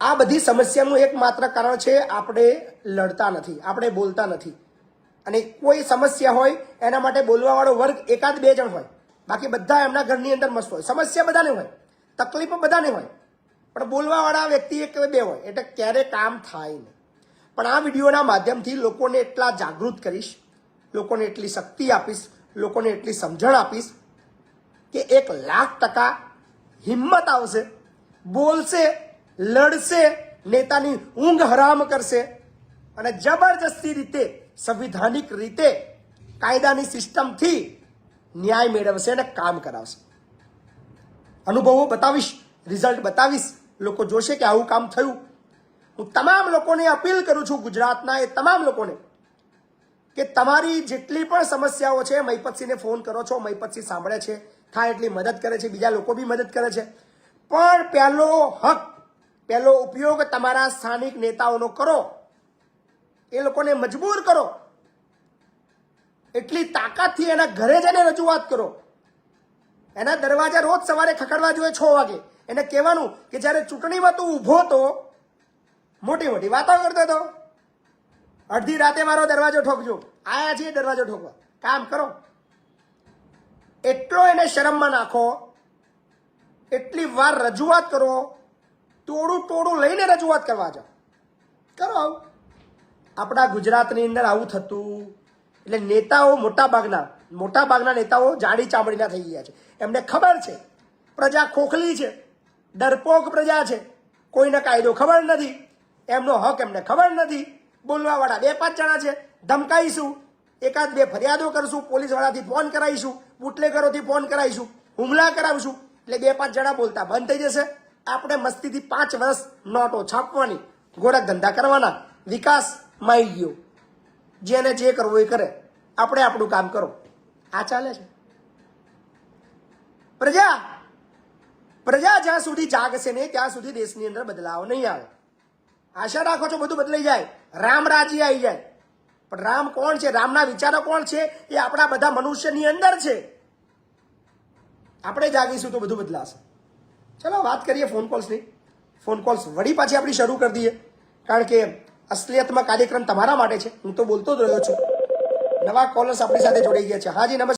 આ બધી સમસ્યાનું એકમાત્ર કારણ છે આપણે લડતા નથી, આપણે બોલતા નથી. અને કોઈ સમસ્યા હોય એના માટે બોલવાવાળો વર્ગ એકાદ બે જણ હોય, બાકી બધા એમના ઘરની અંદર મસ્ત હોય. સમસ્યા બધાને હોય, તકલીફ બધાને હોય, પણ બોલવાવાળા વ્યક્તિ એક કે બે હોય એટલે ક્યારે કામ થાય નહીં. પણ આ વિડીયોના માધ્યમથી લોકોને એટલા જાગૃત કરીશ, લોકોને એટલી શક્તિ આપીશ, લોકોને એટલી સમજણ આપીશ કે 1,00,000% હિંમત આવશે, બોલશે, લડશે, નેતાની ઊંઘ હરામ કરશે અને જબરજસ્તી રીતે સંવિધાનિક રીતે કાયદાની સિસ્ટમથી ન્યાય મેળવશે અને કામ કરાવશે. અનુભવો બતાવીશ, રિઝલ્ટ બતાવીશ, લોકો જોશે કે આવું કામ થયું. હું તમામ લોકોને અપીલ કરું છું, ગુજરાતના એ તમામ લોકોને, કે તમારી જેટલી પણ સમસ્યાઓ છે મહિપતસિંહને ફોન કરો છો, મહિપતસિંહ સાંભળે છે, થાય એટલી મદદ કરે છે, બીજા લોકો બી મદદ કરે છે. પણ પહેલો હક, પહેલો ઉપયોગ તમારા સ્થાનિક નેતાઓનો કરો, એ લોકોને મજબૂર કરો, એટલી તાકાતથી એના ઘરે જઈને રજૂઆત કરો. એના દરવાજા રોજ સવારે ખખડવા જોઈએ 6 વાગે. એને કહેવાનું કે જ્યારે ચૂંટણીમાં તું ઊભો તો મોટી મોટી વાતો કરતો હતો, અડધી રાતે મારો દરવાજો ઠોકજો, આયા છીએ દરવાજો ઠોકવા, કામ કરો. એટલો એને શરમમાં નાખો, એટલી વાર રજૂઆત કરો, ટોળું લઈને રજૂઆત કરવા જાઓ, કરો આવું. આપણા ગુજરાતની અંદર આવું થતું એટલે નેતાઓ મોટાભાગના નેતાઓ જાડી ચામડીના થઈ ગયા છે. એમને ખબર છે પ્રજા ખોખલી છે, ડરપોક પ્રજા છે, કોઈને કાયદો ખબર નથી, એમનો હક એમને ખબર નથી. બોલવાવાળા 2-5 જણા છે, ધમકાઈશું, એકાદ બે ફરિયાદો કરશું, પોલીસવાળાથી ફોન કરાવીશું, બુટલેગરોથી ફોન કરાવીશું, હુમલા કરાવીશું, એટલે 2-5 જણા બોલતા બંધ થઈ જશે. આપણે મસ્તીથી 5 વર્ષ નોટો છાપવાની, ગોરખ ધંધા કરવાના, વિકાસ માઈ ગયો, જેને જે કરવું એ કરે, આપણે આપણું કામ કરો. આ ચાલે છે. પ્રજા જ્યાં સુધી જાગશે ને ત્યાં સુધી દેશની અંદર બદલાવ નહીં આવે. આશા રાખો છો બધું બદલાઈ જાય, રામ રાજ્ય આવી જાય. પણ રામ કોણ છે, રામના વિચારો કોણ છે, એ આપણા બધા મનુષ્યની અંદર છે. આપણે જાગીશું તો બધું બદલાશે. ચલો વાત કરીએ ફોન કોલ્સની. ફોન કોલ્સ વળી પાછી આપણી શરૂ કરી દઈએ, કારણ કે અસલિયતમાં કાર્યક્રમ તમારા માટે છે. હું તો બોલતો જ રહ્યો છું. નવા કોલર્સ આપણી સાથે જોડાઈ ગયા છે. હાજી નમસ્કાર.